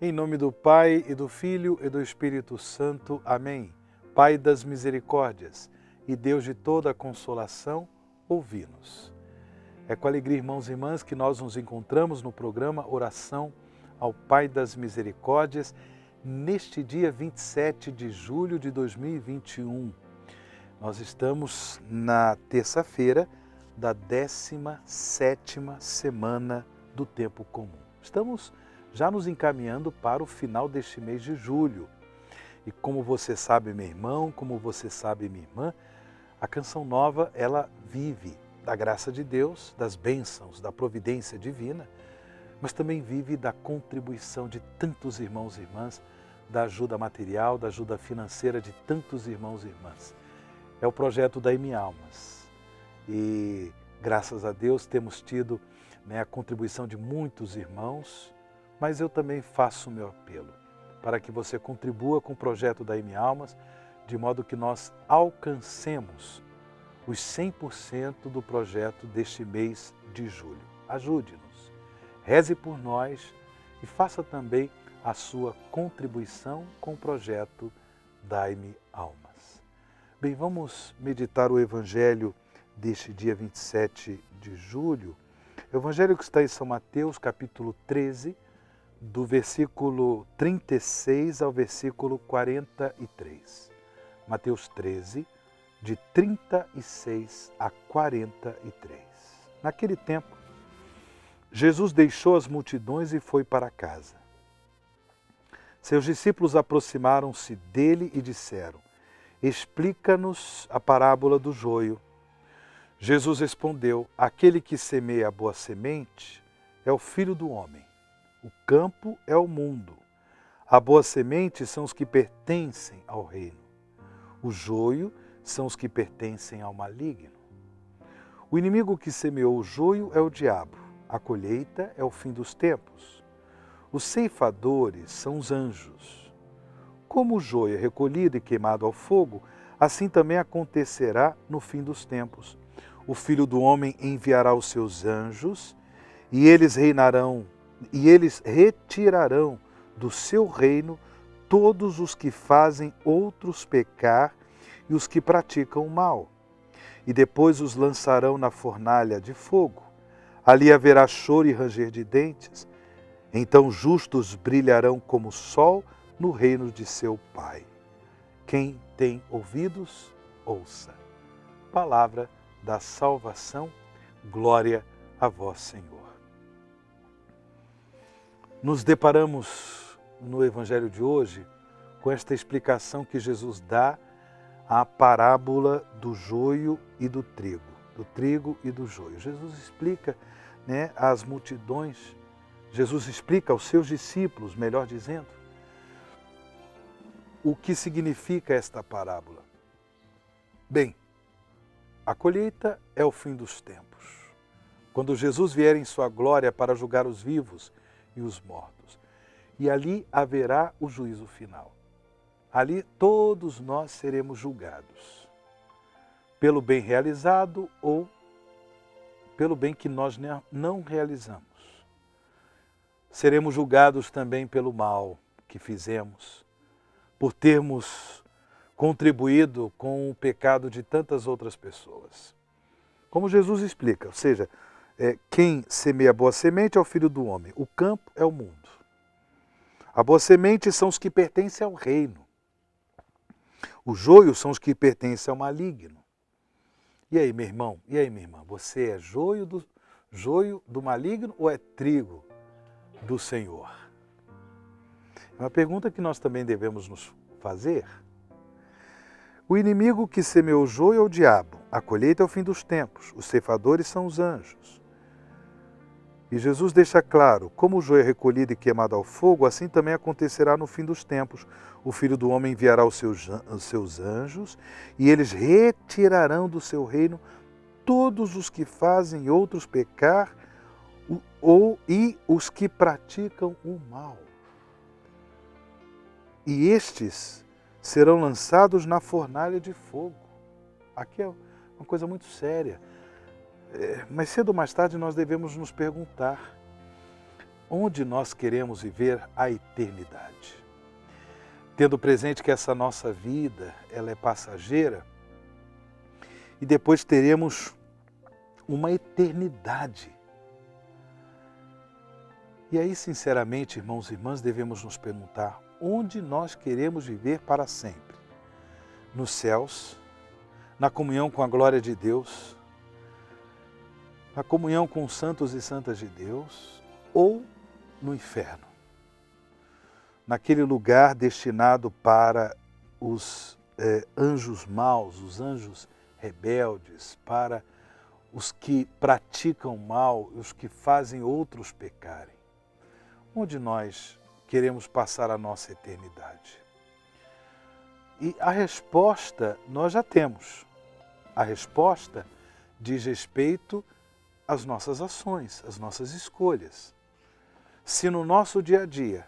Em nome do Pai, e do Filho, e do Espírito Santo. Amém. Pai das misericórdias e Deus de toda a consolação, ouvi-nos. É com alegria, irmãos e irmãs, que nós nos encontramos no programa Oração ao Pai das Misericórdias, neste dia 27 de julho de 2021. Nós estamos na terça-feira da 17ª semana do tempo comum. Estamos já nos encaminhando para o final deste mês de julho. E como você sabe, meu irmão, como você sabe, minha irmã, a Canção Nova, ela vive da graça de Deus, das bênçãos, da providência divina, mas também vive da contribuição de tantos irmãos e irmãs, da ajuda material, da ajuda financeira de tantos irmãos e irmãs. É o projeto da M Almas. E graças a Deus temos tido a contribuição de muitos irmãos, mas eu também faço o meu apelo para que você contribua com o projeto da M Almas, de modo que nós alcancemos os 100% do projeto deste mês de julho. Ajude-nos, reze por nós e faça também a sua contribuição com o projeto da M Almas. Bem, vamos meditar o Evangelho deste dia 27 de julho. O Evangelho que está em São Mateus, capítulo 13, do versículo 36 ao versículo 43. Mateus 13, de 36 a 43. Naquele tempo, Jesus deixou as multidões e foi para casa. Seus discípulos aproximaram-se dele e disseram: explica-nos a parábola do joio. Jesus respondeu: aquele que semeia a boa semente é o Filho do Homem. O campo é o mundo. A boa semente são os que pertencem ao reino. O joio são os que pertencem ao maligno. O inimigo que semeou o joio é o diabo. A colheita é o fim dos tempos. Os ceifadores são os anjos. Como o joio é recolhido e queimado ao fogo, assim também acontecerá no fim dos tempos. O Filho do Homem enviará os seus anjos e eles retirarão do seu reino todos os que fazem outros pecar e os que praticam o mal. E depois os lançarão na fornalha de fogo. Ali haverá choro e ranger de dentes. Então justos brilharão como o sol no reino de seu Pai. Quem tem ouvidos, ouça. Palavra da salvação, glória a vós, Senhor. Nos deparamos no Evangelho de hoje com esta explicação que Jesus dá à parábola do joio e do trigo e do joio. Jesus explica às multidões, Jesus explica aos seus discípulos, melhor dizendo, o que significa esta parábola. Bem, a colheita é o fim dos tempos. Quando Jesus vier em sua glória para julgar os vivos e os mortos. E ali haverá o juízo final. Ali todos nós seremos julgados. Pelo bem realizado ou pelo bem que nós não realizamos. Seremos julgados também pelo mal que fizemos, por termos contribuído com o pecado de tantas outras pessoas. Como Jesus explica, ou seja, quem semeia a boa semente é o Filho do Homem. O campo é o mundo. A boa semente são os que pertencem ao reino. O joio são os que pertencem ao maligno. E aí, meu irmão? E aí, minha irmã? Você é joio do maligno ou é trigo do Senhor? É uma pergunta que nós também devemos nos fazer. O inimigo que semeou o joio é o diabo. A colheita é o fim dos tempos. Os ceifadores são os anjos. E Jesus deixa claro, como o joio é recolhido e queimado ao fogo, assim também acontecerá no fim dos tempos. O Filho do Homem enviará os seus anjos e eles retirarão do seu reino todos os que fazem outros pecar e os que praticam o mal. E estes serão lançados na fornalha de fogo. Aqui é uma coisa muito séria. Mais cedo ou mais tarde nós devemos nos perguntar: onde nós queremos viver a eternidade. Tendo presente que essa nossa vida, ela é passageira, e depois teremos uma eternidade. E aí, sinceramente, irmãos e irmãs, devemos nos perguntar onde nós queremos viver para sempre. Nos céus, na comunhão com a glória de Deus, na comunhão com os santos e santas de Deus, ou no inferno, naquele lugar destinado para os anjos maus, os anjos rebeldes, para os que praticam mal, os que fazem outros pecarem. Onde nós queremos passar a nossa eternidade? E a resposta nós já temos. A resposta diz respeito às nossas ações, às nossas escolhas. Se no nosso dia a dia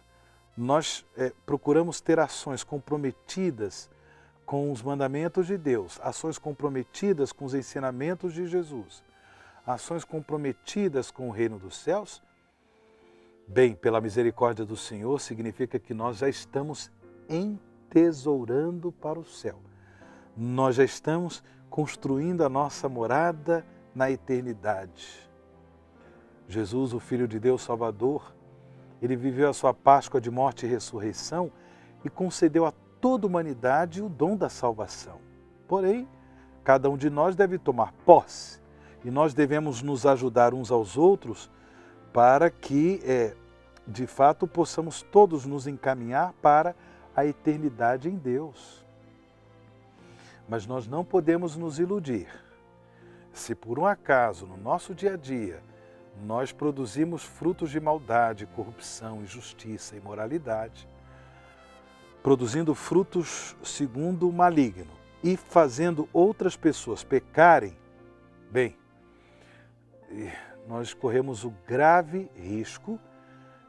nós procuramos ter ações comprometidas com os mandamentos de Deus, ações comprometidas com os ensinamentos de Jesus, ações comprometidas com o reino dos céus, bem, pela misericórdia do Senhor, significa que nós já estamos entesourando para o céu. Nós já estamos construindo a nossa morada na eternidade. Jesus, o Filho de Deus Salvador, ele viveu a sua Páscoa de morte e ressurreição e concedeu a toda a humanidade o dom da salvação. Porém, cada um de nós deve tomar posse e nós devemos nos ajudar uns aos outros para que, de fato, possamos todos nos encaminhar para a eternidade em Deus. Mas nós não podemos nos iludir. Se por um acaso, no nosso dia a dia, nós produzimos frutos de maldade, corrupção, injustiça e imoralidade, produzindo frutos segundo o maligno e fazendo outras pessoas pecarem, bem, nós corremos o grave risco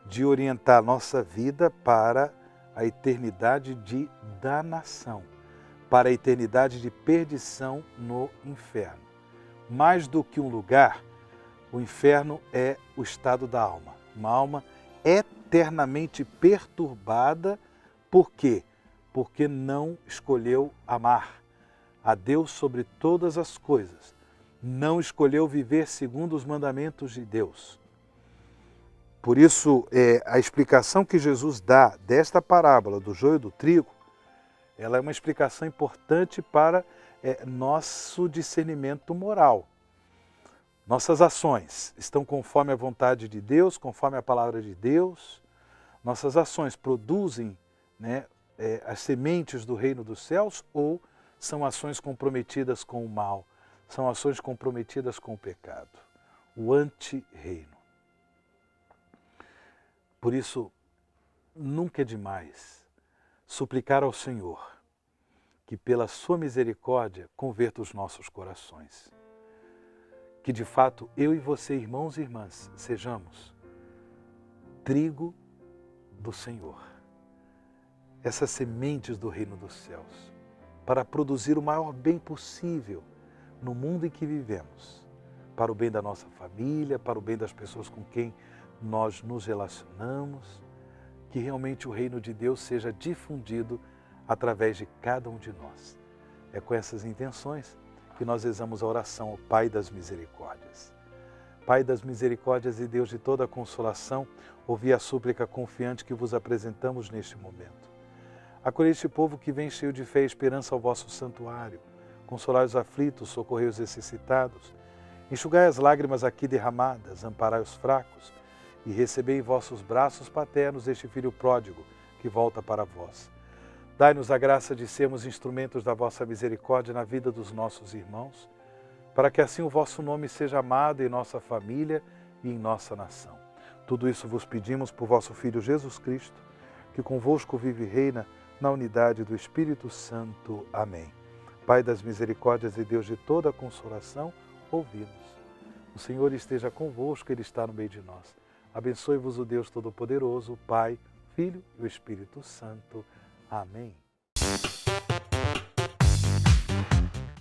de orientar nossa vida para a eternidade de danação, para a eternidade de perdição no inferno. Mais do que um lugar, o inferno é o estado da alma, uma alma eternamente perturbada. Por quê? Porque não escolheu amar a Deus sobre todas as coisas, não escolheu viver segundo os mandamentos de Deus. Por isso, a explicação que Jesus dá desta parábola do joio e do trigo, ela é uma explicação importante para nosso discernimento moral. Nossas ações estão conforme a vontade de Deus, conforme a palavra de Deus. Nossas ações produzem as sementes do reino dos céus ou são ações comprometidas com o mal, são ações comprometidas com o pecado, o anti-reino. Por isso, nunca é demais suplicar ao Senhor que pela sua misericórdia converta os nossos corações. Que de fato eu e você, irmãos e irmãs, sejamos trigo do Senhor. Essas sementes do reino dos céus, para produzir o maior bem possível no mundo em que vivemos, para o bem da nossa família, para o bem das pessoas com quem nós nos relacionamos, que realmente o reino de Deus seja difundido através de cada um de nós. É com essas intenções que nós rezamos a oração ao Pai das Misericórdias. Pai das Misericórdias e Deus de toda a consolação, ouvi a súplica confiante que vos apresentamos neste momento. Acolhei este povo que vem cheio de fé e esperança ao vosso santuário. Consolai os aflitos, socorrei os necessitados. Enxugai as lágrimas aqui derramadas, amparai os fracos e recebei em vossos braços paternos este Filho pródigo que volta para vós. Dai-nos a graça de sermos instrumentos da vossa misericórdia na vida dos nossos irmãos, para que assim o vosso nome seja amado em nossa família e em nossa nação. Tudo isso vos pedimos por vosso Filho Jesus Cristo, que convosco vive e reina na unidade do Espírito Santo. Amém. Pai das misericórdias e Deus de toda a consolação, ouvi-nos. O Senhor esteja convosco, Ele está no meio de nós. Abençoe-vos o Deus Todo-Poderoso, o Pai, Filho e o Espírito Santo. Amém.